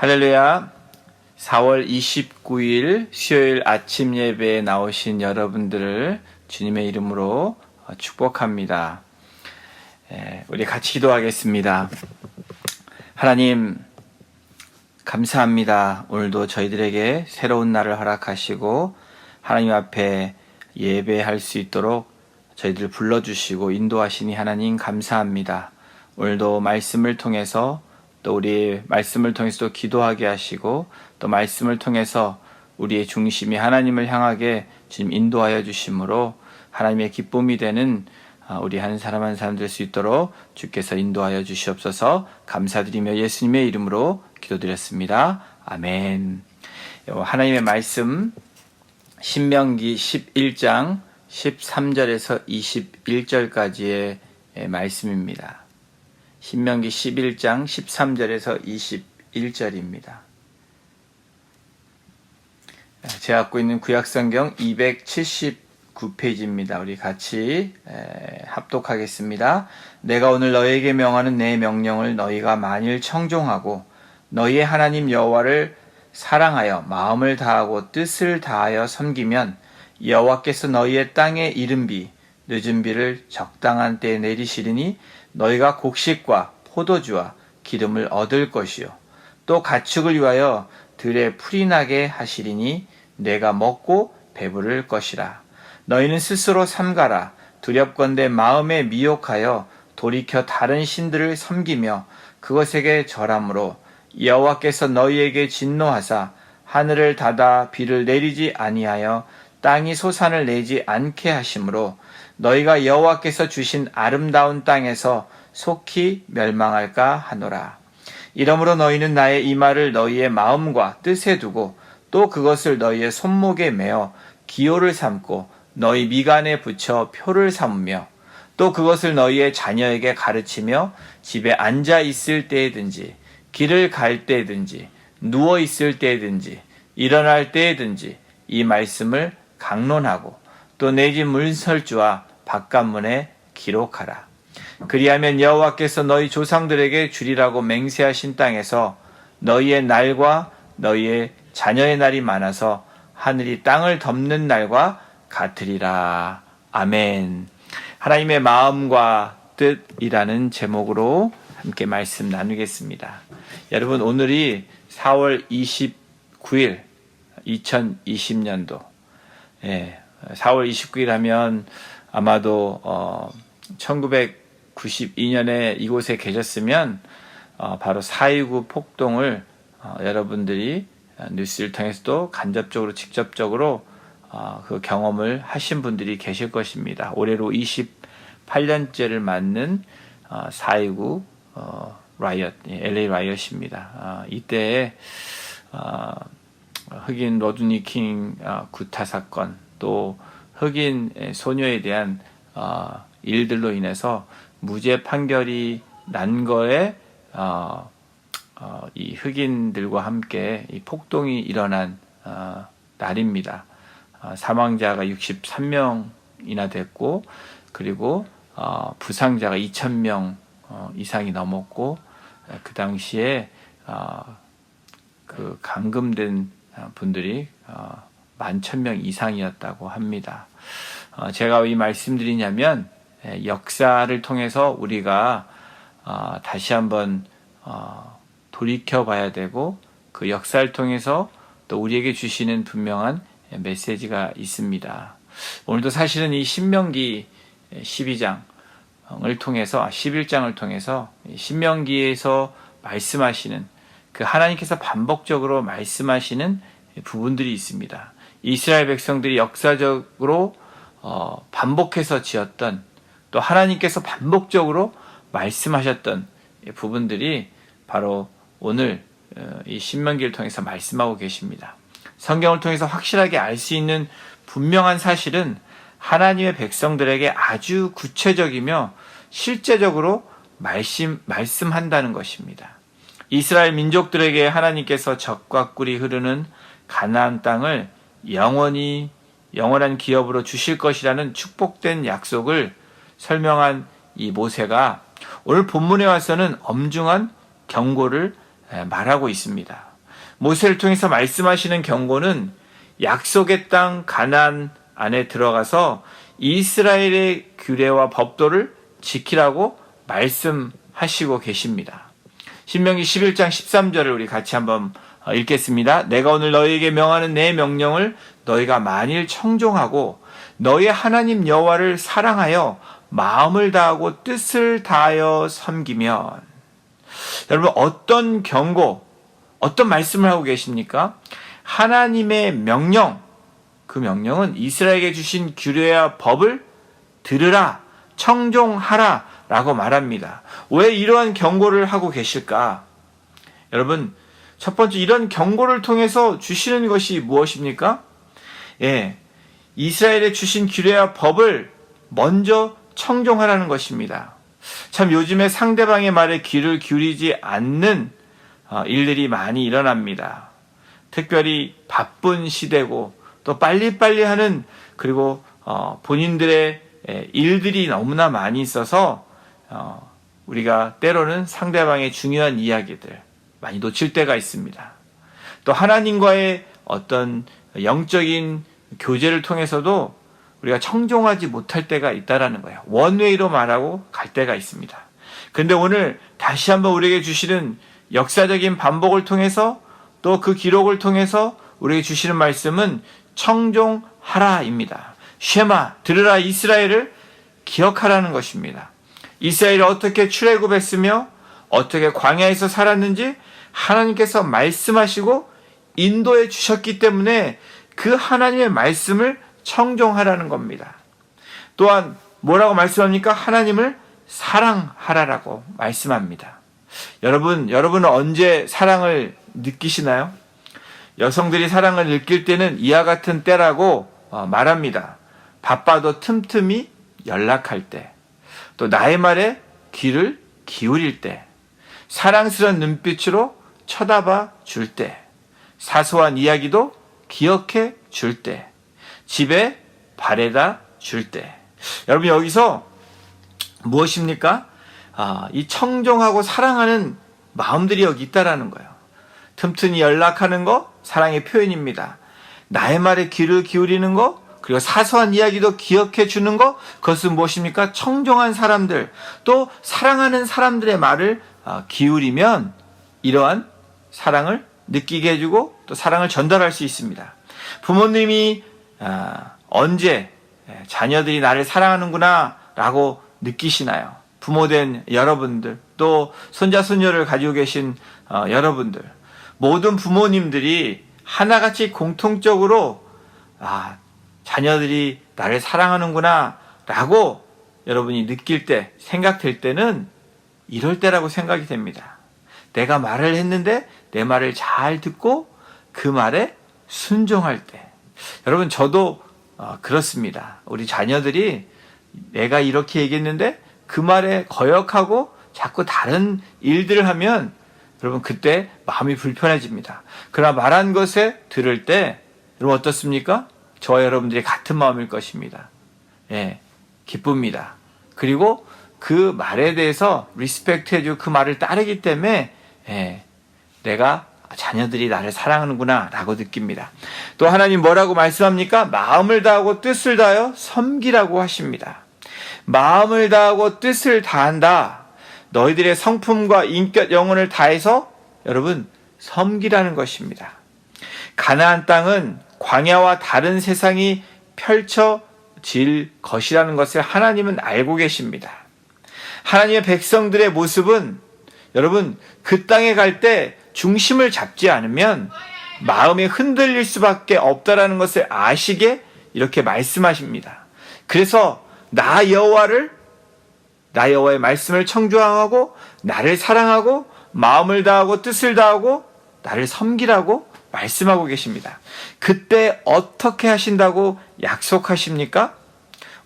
할렐루야. 4월 29일 수요일 아침 예배에 나오신 여러분들을 주님의 이름으로 축복합니다. 우리 같이 기도하겠습니다. 하나님, 감사합니다. 오늘도 저희들에게 새로운 날을 허락하시고 하나님 앞에 예배할 수 있도록 저희들을 불러주시고 인도하시니 하나님 감사합니다. 오늘도 말씀을 통해서 또 우리 말씀을 통해서 또 기도하게 하시고 또 말씀을 통해서 우리의 중심이 하나님을 향하게 주님 인도하여 주심으로 하나님의 기쁨이 되는 우리 한 사람 한 사람 될 수 있도록 주께서 인도하여 주시옵소서. 감사드리며 예수님의 이름으로 기도드렸습니다. 아멘. 하나님의 말씀 신명기 11장 13절에서 21절까지의 말씀입니다. 신명기 11장 13절에서 21절입니다. 제가 갖고 있는 구약성경 279페이지입니다. 우리 같이 합독하겠습니다. 내가 오늘 너희에게 명하는 내 명령을 너희가 만일 청종하고 너희의 하나님 여호와를 사랑하여 마음을 다하고 뜻을 다하여 섬기면 여호와께서 너희의 땅에 이른 비 늦은 비를 적당한 때에 내리시리니 너희가 곡식과 포도주와 기름을 얻을 것이요 또 가축을 위하여 들에 풀이 나게 하시리니 내가 먹고 배부를 것이라. 너희는 스스로 삼가라. 두렵건대 마음에 미혹하여 돌이켜 다른 신들을 섬기며 그것에게 절함으로 여호와께서 너희에게 진노하사 하늘을 닫아 비를 내리지 아니하여 땅이 소산을 내지 않게 하심으로 너희가 여호와께서 주신 아름다운 땅에서 속히 멸망할까 하노라. 이러므로 너희는 나의 이 말을 너희의 마음과 뜻에 두고 또 그것을 너희의 손목에 매어 기호를 삼고 너희 미간에 붙여 표를 삼으며 또 그것을 너희의 자녀에게 가르치며 집에 앉아 있을 때에든지 길을 갈 때에든지 누워 있을 때에든지 일어날 때에든지 이 말씀을 강론하고 또 내 집 문설주와 바깥문에 기록하라. 그리하면 여호와께서 너희 조상들에게 주리라고 맹세하신 땅에서 너희의 날과 너희의 자녀의 날이 많아서 하늘이 땅을 덮는 날과 같으리라. 아멘. 하나님의 마음과 뜻이라는 제목으로 함께 말씀 나누겠습니다. 여러분, 오늘이 4월 29일 2020년도 4월 29일 하면 아마도 1992년에 이곳에 계셨으면 바로 4.29 폭동을 여러분들이 뉴스를 통해서도 간접적으로 직접적으로 그 경험을 하신 분들이 계실 것입니다. 올해로 28년째를 맞는 4.29 라이엇, LA 라이엇입니다. 이때 흑인 로드니 킹 구타 사건, 또 흑인 소녀에 대한 일들로 인해서 무죄 판결이 난 거에 이 흑인들과 함께 이 폭동이 일어난 날입니다. 사망자가 63명이나 됐고, 그리고 부상자가 2,000명 이상이 넘었고, 그 당시에 그 감금된 분들이 11,000명 이상이었다고 합니다. 제가 왜 이 말씀드리냐면 역사를 통해서 우리가 다시 한번 돌이켜 봐야 되고 그 역사를 통해서 또 우리에게 주시는 분명한 메시지가 있습니다. 오늘도 사실은 이 신명기 12장을 통해서 11장을 통해서 신명기에서 말씀하시는 그 하나님께서 반복적으로 말씀하시는 부분들이 있습니다. 이스라엘 백성들이 역사적으로 반복해서 지었던, 또 하나님께서 반복적으로 말씀하셨던 부분들이 바로 오늘 이 신명기를 통해서 말씀하고 계십니다. 성경을 통해서 확실하게 알 수 있는 분명한 사실은 하나님의 백성들에게 아주 구체적이며 실제적으로 말씀한다는 것입니다. 이스라엘 민족들에게 하나님께서 젖과 꿀이 흐르는 가나안 땅을 영원한 기업으로 주실 것이라는 축복된 약속을 설명한 이 모세가 오늘 본문에 와서는 엄중한 경고를 말하고 있습니다. 모세를 통해서 말씀하시는 경고는 약속의 땅 가나안 안에 들어가서 이스라엘의 규례와 법도를 지키라고 말씀하시고 계십니다. 신명기 11장 13절을 우리 같이 한번 읽겠습니다. 내가 오늘 너희에게 명하는 내 명령을 너희가 만일 청종하고 너희 하나님 여호와를 사랑하여 마음을 다하고 뜻을 다하여 섬기면, 여러분 어떤 경고, 어떤 말씀을 하고 계십니까? 하나님의 명령, 그 명령은 이스라엘에게 주신 규례와 법을 들으라, 청종하라 라고 말합니다. 왜 이러한 경고를 하고 계실까? 여러분, 첫 번째 이런 경고를 통해서 주시는 것이 무엇입니까? 이스라엘에 주신 규례와 법을 먼저 청종하라는 것입니다. 참 요즘에 상대방의 말에 귀를 기울이지 않는 일들이 많이 일어납니다. 특별히 바쁜 시대고 또 빨리빨리 하는, 그리고 본인들의 일들이 너무나 많이 있어서 우리가 때로는 상대방의 중요한 이야기들 많이 놓칠 때가 있습니다. 또 하나님과의 어떤 영적인 교제를 통해서도 우리가 청종하지 못할 때가 있다라는 거예요. 원웨이로 말하고 갈 때가 있습니다. 그런데 오늘 다시 한번 우리에게 주시는 역사적인 반복을 통해서 또 그 기록을 통해서 우리에게 주시는 말씀은 청종하라입니다. 쉐마, 들으라 이스라엘을 기억하라는 것입니다. 이스라엘이 어떻게 출애굽했으며 어떻게 광야에서 살았는지 하나님께서 말씀하시고 인도해 주셨기 때문에 그 하나님의 말씀을 청종하라는 겁니다. 또한 뭐라고 말씀합니까? 하나님을 사랑하라라고 말씀합니다. 여러분은 언제 사랑을 느끼시나요? 여성들이 사랑을 느낄 때는 이와 같은 때라고 말합니다. 바빠도 틈틈이 연락할 때, 또 나의 말에 귀를 기울일 때, 사랑스러운 눈빛으로 쳐다봐 줄 때, 사소한 이야기도 기억해 줄 때, 집에 바래다 줄 때. 여러분 여기서 무엇입니까? 이 청종하고 사랑하는 마음들이 여기 있다라는 거예요. 틈틈이 연락하는 거 사랑의 표현입니다. 나의 말에 귀를 기울이는 거, 그리고 사소한 이야기도 기억해 주는 거, 그것은 무엇입니까? 청종한 사람들, 또 사랑하는 사람들의 말을 기울이면 이러한 사랑을 느끼게 해주고 또 사랑을 전달할 수 있습니다. 부모님이 언제 자녀들이 나를 사랑하는구나 라고 느끼시나요? 부모된 여러분들, 또 손자 손녀를 가지고 계신 여러분들, 모든 부모님들이 하나같이 공통적으로 자녀들이 나를 사랑하는구나 라고 여러분이 느낄 때, 생각될 때는 이럴 때라고 생각이 됩니다. 내가 말을 했는데 내 말을 잘 듣고 그 말에 순종할 때. 여러분 저도 그렇습니다. 우리 자녀들이 내가 이렇게 얘기했는데 그 말에 거역하고 자꾸 다른 일들을 하면 여러분 그때 마음이 불편해집니다. 그러나 말한 것에 들을 때 여러분 어떻습니까? 저와 여러분들이 같은 마음일 것입니다. 기쁩니다. 그리고 그 말에 대해서 리스펙트 해주고 그 말을 따르기 때문에 내가 자녀들이 나를 사랑하는구나 라고 느낍니다. 또 하나님 뭐라고 말씀합니까? 마음을 다하고 뜻을 다하여 섬기라고 하십니다. 마음을 다하고 뜻을 다한다. 너희들의 성품과 인격 영혼을 다해서 여러분 섬기라는 것입니다. 가나안 땅은 광야와 다른 세상이 펼쳐질 것이라는 것을 하나님은 알고 계십니다. 하나님의 백성들의 모습은 여러분 그 땅에 갈 때 중심을 잡지 않으면 마음이 흔들릴 수밖에 없다라는 것을 아시게 이렇게 말씀하십니다. 그래서 나 여호와의 말씀을 청종하고 나를 사랑하고 마음을 다하고 뜻을 다하고 나를 섬기라고 말씀하고 계십니다. 그때 어떻게 하신다고 약속하십니까?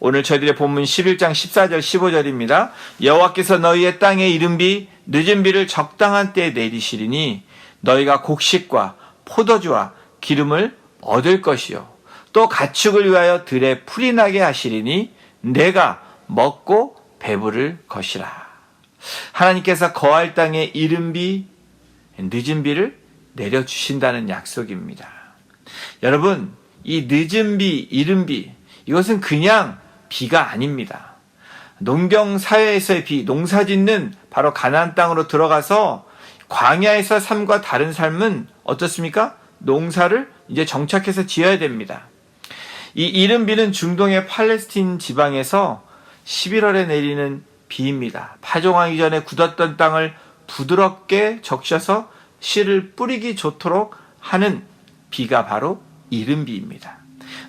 오늘 저희들의 본문 11장 14절 15절입니다. 여호와께서 너희의 땅에 이른 비 늦은 비를 적당한 때에 내리시리니 너희가 곡식과 포도주와 기름을 얻을 것이요 또 가축을 위하여 들에 풀이 나게 하시리니 내가 먹고 배부를 것이라. 하나님께서 거할 땅에 이른 비 늦은 비를 내려주신다는 약속입니다. 여러분, 이 늦은 비, 이른 비, 이것은 그냥 비가 아닙니다. 농경 사회에서의 비, 농사 짓는 바로 가나안 땅으로 들어가서 광야에서 삶과 다른 삶은 어떻습니까? 농사를 이제 정착해서 지어야 됩니다. 이 이른 비는 중동의 팔레스틴 지방에서 11월에 내리는 비입니다. 파종하기 전에 굳었던 땅을 부드럽게 적셔서 씨를 뿌리기 좋도록 하는 비가 바로 이른 비입니다.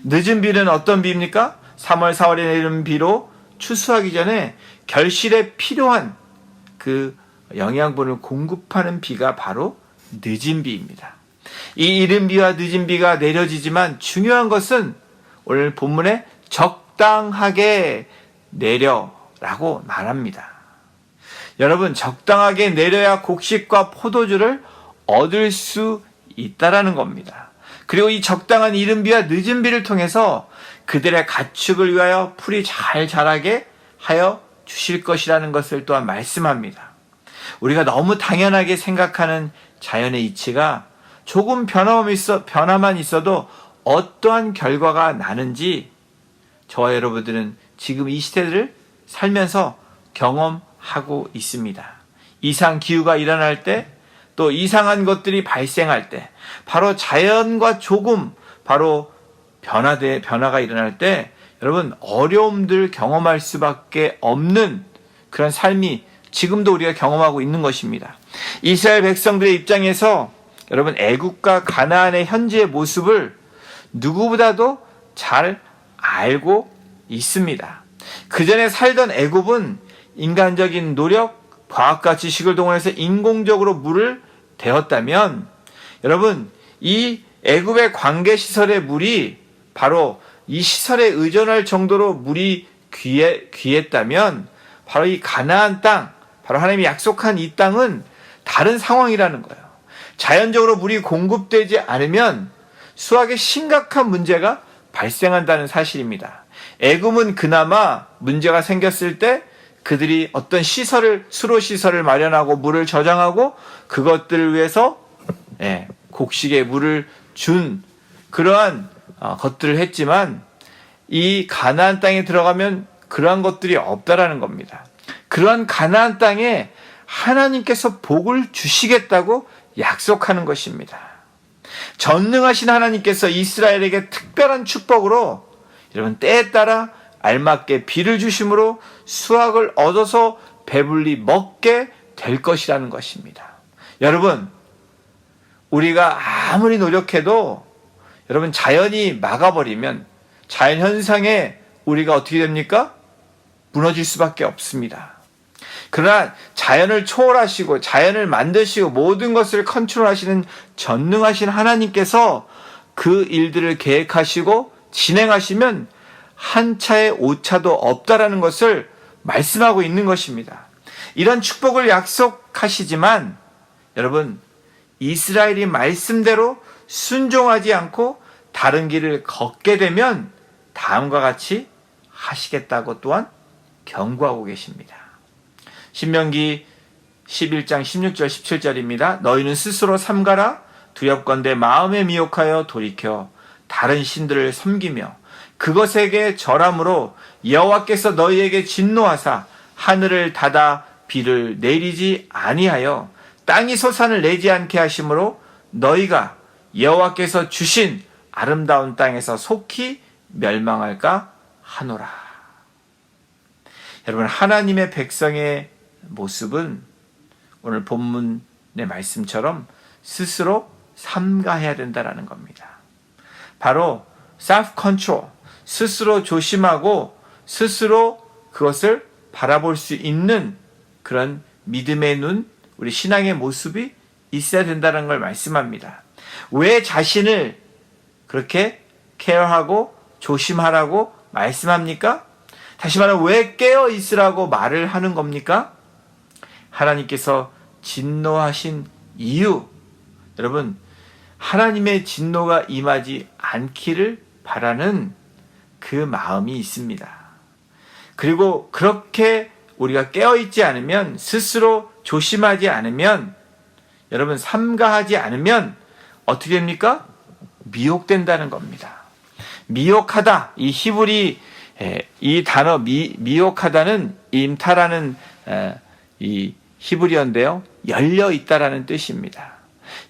늦은 비는 어떤 비입니까? 3월, 4월에 내리는 비로 추수하기 전에 결실에 필요한 그 영양분을 공급하는 비가 바로 늦은 비입니다. 이 이른 비와 늦은 비가 내려지지만 중요한 것은 오늘 본문에 적당하게 내려라고 말합니다. 여러분, 적당하게 내려야 곡식과 포도주를 얻을 수 있다라는 겁니다. 그리고 이 적당한 이른 비와 늦은 비를 통해서 그들의 가축을 위하여 풀이 잘 자라게 하여 주실 것이라는 것을 또한 말씀합니다. 우리가 너무 당연하게 생각하는 자연의 이치가 조금 변화만 있어도 어떠한 결과가 나는지 저와 여러분들은 지금 이 시대를 살면서 경험하고 있습니다. 이상 기후가 일어날 때, 또 이상한 것들이 발생할 때, 바로 자연과 조금 바로 변화가 일어날 때 여러분 어려움들 경험할 수밖에 없는 그런 삶이 지금도 우리가 경험하고 있는 것입니다. 이스라엘 백성들의 입장에서 여러분 애굽과 가나안의 현재의 모습을 누구보다도 잘 알고 있습니다. 그전에 살던 애굽은 인간적인 노력, 과학과 지식을 동원해서 인공적으로 물을 대었다면 여러분 이 애굽의 관계시설의 물이 바로 이 시설에 의존할 정도로 물이 귀했다면 바로 이 가나안 땅, 바로 하나님이 약속한 이 땅은 다른 상황이라는 거예요. 자연적으로 물이 공급되지 않으면 수확에 심각한 문제가 발생한다는 사실입니다. 애굽은 그나마 문제가 생겼을 때 그들이 어떤 수로 시설을 마련하고 물을 저장하고 그것들을 위해서 곡식에 물을 준 그러한 것들을 했지만 이 가나안 땅에 들어가면 그러한 것들이 없다라는 겁니다. 그러한 가나안 땅에 하나님께서 복을 주시겠다고 약속하는 것입니다. 전능하신 하나님께서 이스라엘에게 특별한 축복으로 여러분 때에 따라 알맞게 비를 주심으로 수확을 얻어서 배불리 먹게 될 것이라는 것입니다. 여러분, 우리가 아무리 노력해도 여러분 자연이 막아버리면 자연 현상에 우리가 어떻게 됩니까? 무너질 수밖에 없습니다. 그러나 자연을 초월하시고 자연을 만드시고 모든 것을 컨트롤하시는 전능하신 하나님께서 그 일들을 계획하시고 진행하시면 한 차의 오차도 없다라는 것을 말씀하고 있는 것입니다. 이런 축복을 약속하시지만 여러분 이스라엘이 말씀대로 순종하지 않고 다른 길을 걷게 되면 다음과 같이 하시겠다고 또한 경고하고 계십니다. 신명기 11장 16절 17절입니다. 너희는 스스로 삼가라 두렵건대 마음에 미혹하여 돌이켜 다른 신들을 섬기며 그것에게 절함으로 여호와께서 너희에게 진노하사 하늘을 닫아 비를 내리지 아니하여 땅이 소산을 내지 않게 하심으로 너희가 여호와께서 주신 아름다운 땅에서 속히 멸망할까 하노라. 여러분 하나님의 백성의 모습은 오늘 본문의 말씀처럼 스스로 삼가해야 된다는 겁니다. 바로 self-control, 스스로 조심하고 스스로 그것을 바라볼 수 있는 그런 믿음의 눈, 우리 신앙의 모습이 있어야 된다는 걸 말씀합니다. 왜 자신을 그렇게 케어하고 조심하라고 말씀합니까? 다시 말하면 왜 깨어 있으라고 말을 하는 겁니까? 하나님께서 진노하신 이유, 여러분 하나님의 진노가 임하지 않기를 바라는 그 마음이 있습니다. 그리고 그렇게 우리가 깨어있지 않으면, 스스로 조심하지 않으면 여러분 삼가하지 않으면 어떻게 됩니까? 미혹된다는 겁니다. 미혹하다, 이 히브리 이 단어 미혹하다는 임타라는 이 히브리어인데요, 열려 있다라는 뜻입니다.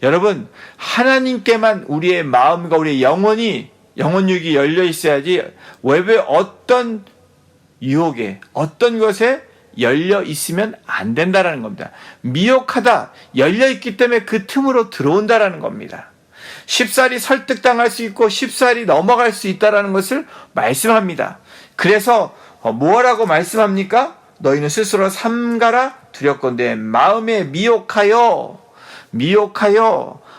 여러분, 하나님께만 우리의 마음과 우리의 영혼육이 열려 있어야지 외부의 어떤 유혹에, 어떤 것에 열려 있으면 안 된다라는 겁니다. 미혹하다, 열려 있기 때문에 그 틈으로 들어온다라는 겁니다. 쉽사리 설득당할 수 있고 쉽사리 넘어갈 수 있다라는 것을 말씀합니다. 그래서 뭐라고 말씀합니까? 너희는 스스로 삼가라 두렵건대 마음에 미혹하여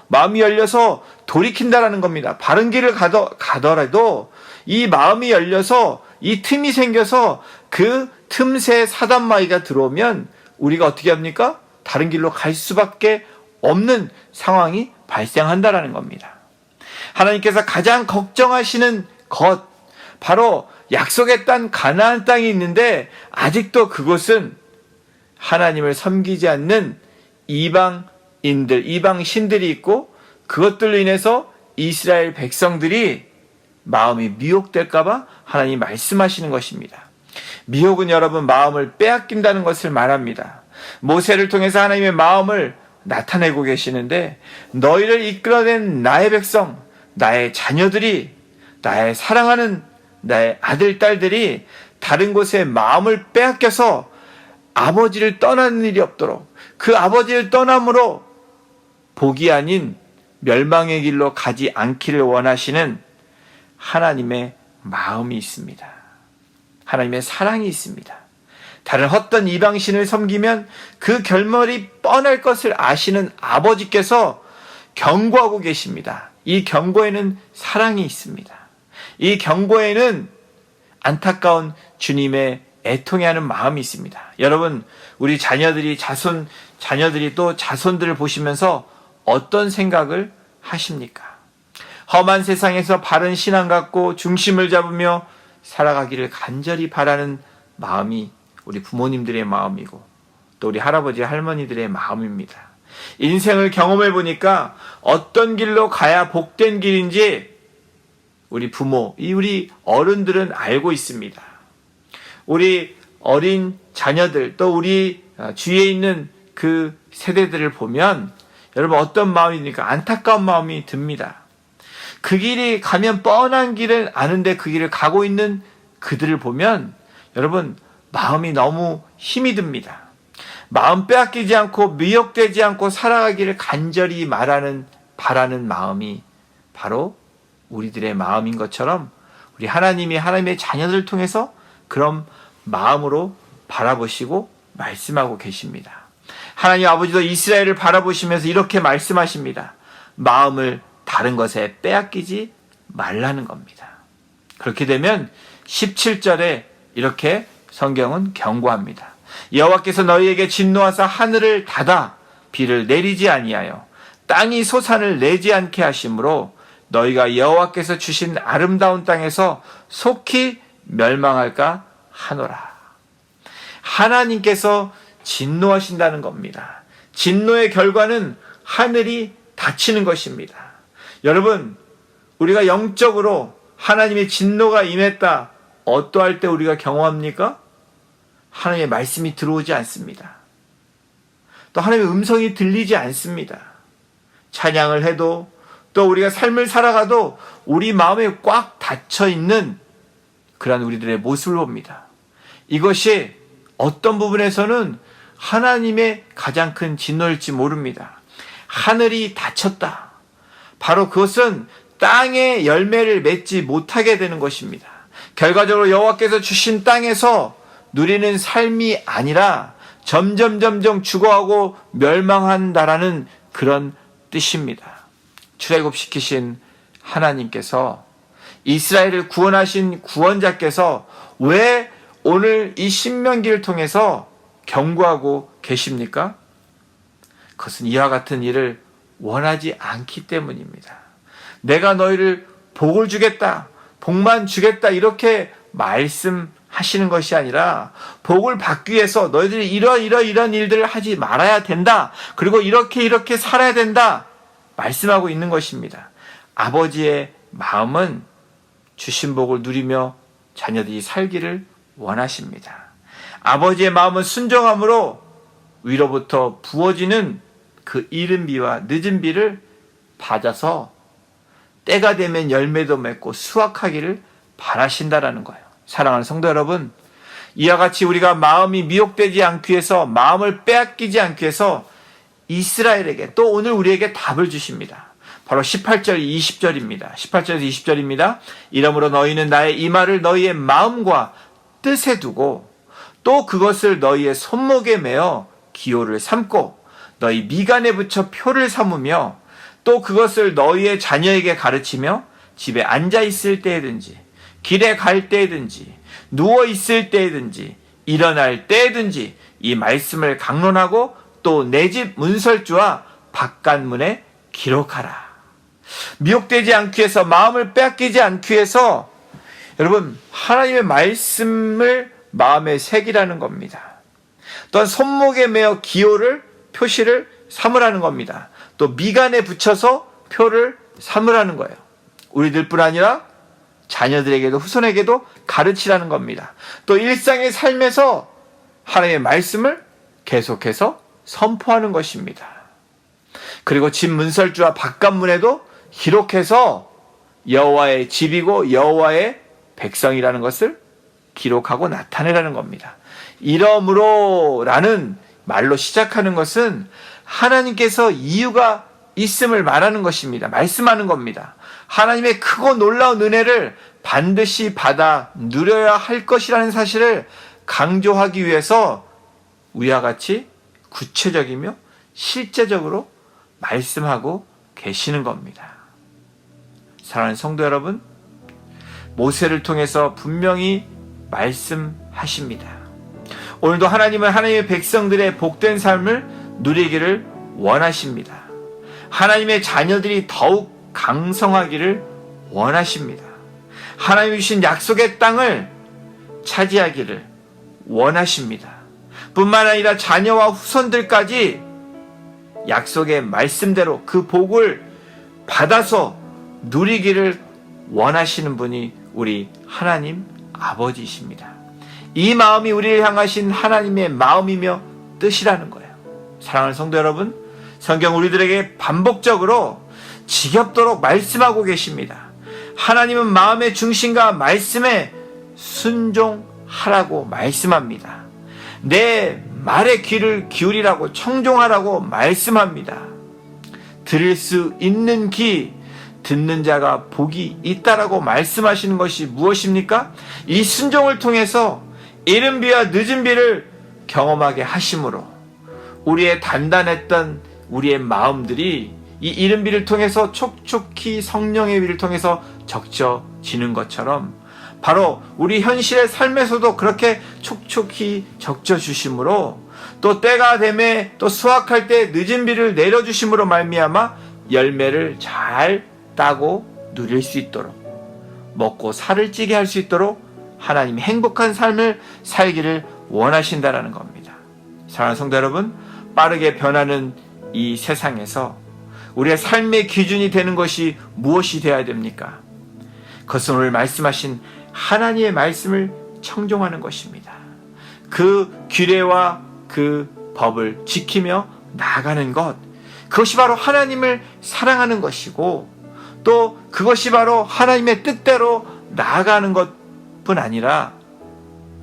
마음이 열려서 돌이킨다라는 겁니다. 바른 길을 가더라도 이 마음이 열려서 이 틈이 생겨서 그 틈새 사단마귀가 들어오면 우리가 어떻게 합니까? 다른 길로 갈 수밖에 없는 상황이 발생한다라는 겁니다. 하나님께서 가장 걱정하시는 것, 바로 약속의 땅 가나안 땅이 있는데 아직도 그곳은 하나님을 섬기지 않는 이방인들, 이방신들이 있고 그것들로 인해서 이스라엘 백성들이 마음이 미혹될까봐 하나님이 말씀하시는 것입니다. 미혹은 여러분 마음을 빼앗긴다는 것을 말합니다. 모세를 통해서 하나님의 마음을 나타내고 계시는데 너희를 이끌어낸 나의 백성, 나의 자녀들이, 나의 사랑하는 나의 아들, 딸들이 다른 곳에 마음을 빼앗겨서 아버지를 떠나는 일이 없도록 그 아버지를 떠남으로 복이 아닌 멸망의 길로 가지 않기를 원하시는 하나님의 마음이 있습니다. 하나님의 사랑이 있습니다. 다른 헛된 이방신을 섬기면 그 결말이 뻔할 것을 아시는 아버지께서 경고하고 계십니다. 이 경고에는 사랑이 있습니다. 이 경고에는 안타까운 주님의 애통해하는 마음이 있습니다. 여러분, 우리 자녀들이 또 자손들을 보시면서 어떤 생각을 하십니까? 험한 세상에서 바른 신앙 갖고 중심을 잡으며 살아가기를 간절히 바라는 마음이 우리 부모님들의 마음이고 또 우리 할아버지 할머니들의 마음입니다. 인생을 경험해 보니까 어떤 길로 가야 복된 길인지 우리 부모, 우리 어른들은 알고 있습니다. 우리 어린 자녀들 또 우리 주위에 있는 그 세대들을 보면 여러분 어떤 마음입니까? 안타까운 마음이 듭니다. 그 길이 가면 뻔한 길을 아는데 그 길을 가고 있는 그들을 보면 여러분 마음이 너무 힘이 듭니다. 마음 빼앗기지 않고 미혹되지 않고 살아가기를 간절히 바라는 마음이 바로 우리들의 마음인 것처럼 우리 하나님의 자녀들을 통해서 그런 마음으로 바라보시고 말씀하고 계십니다. 하나님 아버지도 이스라엘을 바라보시면서 이렇게 말씀하십니다. 마음을 다른 것에 빼앗기지 말라는 겁니다. 그렇게 되면 17절에 이렇게 성경은 경고합니다. 여호와께서 너희에게 진노하사 하늘을 닫아 비를 내리지 아니하여 땅이 소산을 내지 않게 하심으로 너희가 여호와께서 주신 아름다운 땅에서 속히 멸망할까 하노라. 하나님께서 진노하신다는 겁니다. 진노의 결과는 하늘이 닫히는 것입니다. 여러분, 우리가 영적으로 하나님의 진노가 임했다. 어떠할 때 우리가 경험합니까? 하나님의 말씀이 들어오지 않습니다. 또 하나님의 음성이 들리지 않습니다. 찬양을 해도 또 우리가 삶을 살아가도 우리 마음에 꽉 닫혀 있는 그런 우리들의 모습을 봅니다. 이것이 어떤 부분에서는 하나님의 가장 큰 진노일지 모릅니다. 하늘이 닫혔다. 바로 그것은 땅의 열매를 맺지 못하게 되는 것입니다. 결과적으로 여호와께서 주신 땅에서 누리는 삶이 아니라 점점 죽어가고 멸망한다라는 그런 뜻입니다. 출애굽시키신 하나님께서 이스라엘을 구원하신 구원자께서 왜 오늘 이 신명기를 통해서 경고하고 계십니까? 그것은 이와 같은 일을 원하지 않기 때문입니다. 내가 너희를 복을 주겠다, 복만 주겠다 이렇게 말씀하시는 하시는 것이 아니라 복을 받기 위해서 너희들이 이런 일들을 하지 말아야 된다. 그리고 이렇게 살아야 된다. 말씀하고 있는 것입니다. 아버지의 마음은 주신 복을 누리며 자녀들이 살기를 원하십니다. 아버지의 마음은 순종함으로 위로부터 부어지는 그 이른 비와 늦은 비를 받아서 때가 되면 열매도 맺고 수확하기를 바라신다라는 거예요. 사랑하는 성도 여러분, 이와 같이 우리가 마음이 미혹되지 않기 위해서, 마음을 빼앗기지 않기 위해서 이스라엘에게 또 오늘 우리에게 답을 주십니다. 바로 18절 20절입니다. 18절에서 20절입니다. 이러므로 너희는 나의 이 말을 너희의 마음과 뜻에 두고 또 그것을 너희의 손목에 매어 기호를 삼고 너희 미간에 붙여 표를 삼으며 또 그것을 너희의 자녀에게 가르치며 집에 앉아 있을 때에든지 길에 갈 때에든지 누워 있을 때에든지 일어날 때에든지 이 말씀을 강론하고 또 내 집 문설주와 바깥문에 기록하라. 미혹되지 않기 위해서, 마음을 빼앗기지 않기 위해서 여러분 하나님의 말씀을 마음에 새기라는 겁니다. 또한 손목에 매어 기호를, 표시를 삼으라는 겁니다. 또 미간에 붙여서 표를 삼으라는 거예요. 우리들뿐 아니라 자녀들에게도 후손에게도 가르치라는 겁니다. 또 일상의 삶에서 하나님의 말씀을 계속해서 선포하는 것입니다. 그리고 집 문설주와 바깥문에도 기록해서 여호와의 집이고 여호와의 백성이라는 것을 기록하고 나타내라는 겁니다. 이러므로라는 말로 시작하는 것은 하나님께서 이유가 있음을 말하는 것입니다. 말씀하는 겁니다. 하나님의 크고 놀라운 은혜를 반드시 받아 누려야 할 것이라는 사실을 강조하기 위해서 위와 같이 구체적이며 실제적으로 말씀하고 계시는 겁니다. 사랑하는 성도 여러분, 모세를 통해서 분명히 말씀하십니다. 오늘도 하나님은 하나님의 백성들의 복된 삶을 누리기를 원하십니다. 하나님의 자녀들이 더욱 강성하기를 원하십니다. 하나님이 주신 약속의 땅을 차지하기를 원하십니다. 뿐만 아니라 자녀와 후손들까지 약속의 말씀대로 그 복을 받아서 누리기를 원하시는 분이 우리 하나님 아버지이십니다. 이 마음이 우리를 향하신 하나님의 마음이며 뜻이라는 거예요. 사랑하는 성도 여러분, 성경 우리들에게 반복적으로 지겹도록 말씀하고 계십니다. 하나님은 마음의 중심과 말씀에 순종하라고 말씀합니다. 내 말의 귀를 기울이라고, 청종하라고 말씀합니다. 들을 수 있는 귀, 듣는 자가 복이 있다라고 말씀하시는 것이 무엇입니까? 이 순종을 통해서 이른 비와 늦은 비를 경험하게 하심으로 우리의 단단했던 우리의 마음들이 이 이른 비를 통해서 촉촉히 성령의 비를 통해서 적셔지는 것처럼 바로 우리 현실의 삶에서도 그렇게 촉촉히 적셔주심으로 또 때가 되매 또 수확할 때 늦은 비를 내려주심으로 말미암아 열매를 잘 따고 누릴 수 있도록, 먹고 살을 찌게 할 수 있도록 하나님이 행복한 삶을 살기를 원하신다라는 겁니다. 사랑하는 성도 여러분, 빠르게 변하는 이 세상에서 우리의 삶의 기준이 되는 것이 무엇이 되어야 됩니까? 그것은 오늘 말씀하신 하나님의 말씀을 청종하는 것입니다. 그 규례와 그 법을 지키며 나아가는 것, 그것이 바로 하나님을 사랑하는 것이고 또 그것이 바로 하나님의 뜻대로 나아가는 것뿐 아니라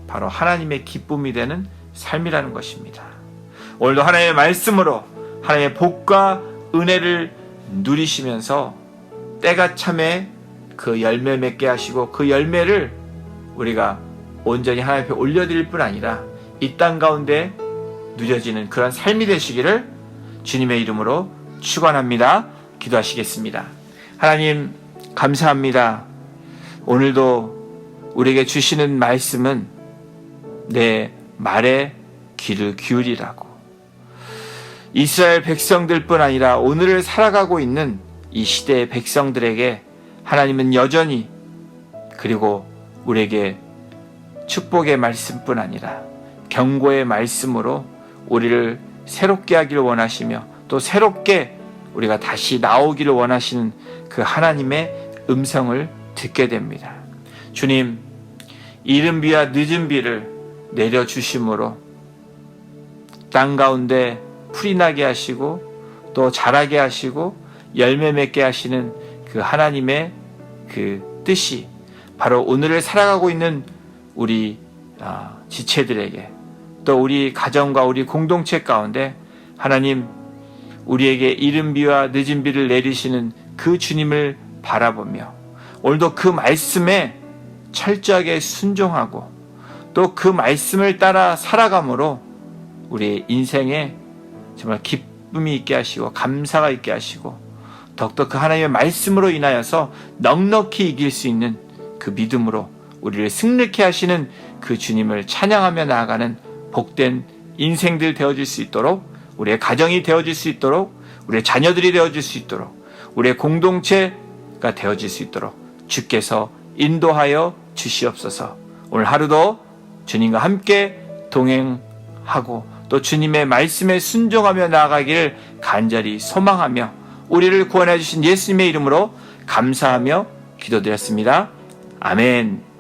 바로 하나님의 기쁨이 되는 삶이라는 것입니다. 오늘도 하나님의 말씀으로 하나님의 복과 은혜를 누리시면서 때가 참에 그 열매 맺게 하시고 그 열매를 우리가 온전히 하나님 앞에 올려드릴 뿐 아니라 이 땅 가운데 누려지는 그런 삶이 되시기를 주님의 이름으로 축원합니다. 기도하시겠습니다. 하나님 감사합니다. 오늘도 우리에게 주시는 말씀은 내 말에 귀를 기울이라고, 이스라엘 백성들뿐 아니라 오늘을 살아가고 있는 이 시대의 백성들에게 하나님은 여전히 그리고 우리에게 축복의 말씀뿐 아니라 경고의 말씀으로 우리를 새롭게 하기를 원하시며 또 새롭게 우리가 다시 나오기를 원하시는 그 하나님의 음성을 듣게 됩니다. 주님, 이른 비와 늦은 비를 내려주심으로 땅 가운데 풀이 나게 하시고 또 자라게 하시고 열매 맺게 하시는 그 하나님의 그 뜻이 바로 오늘을 살아가고 있는 우리 지체들에게 또 우리 가정과 우리 공동체 가운데 하나님 우리에게 이른 비와 늦은 비를 내리시는 그 주님을 바라보며 오늘도 그 말씀에 철저하게 순종하고 또 그 말씀을 따라 살아감으로 우리의 인생에 정말 기쁨이 있게 하시고 감사가 있게 하시고 더욱더 그 하나님의 말씀으로 인하여서 넉넉히 이길 수 있는 그 믿음으로 우리를 승리케 하시는 그 주님을 찬양하며 나아가는 복된 인생들 되어질 수 있도록 우리의 가정이 되어질 수 있도록 우리의 자녀들이 되어질 수 있도록 우리의 공동체가 되어질 수 있도록 주께서 인도하여 주시옵소서. 오늘 하루도 주님과 함께 동행하고 또 주님의 말씀에 순종하며 나아가기를 간절히 소망하며 우리를 구원해 주신 예수님의 이름으로 감사하며 기도드렸습니다. 아멘.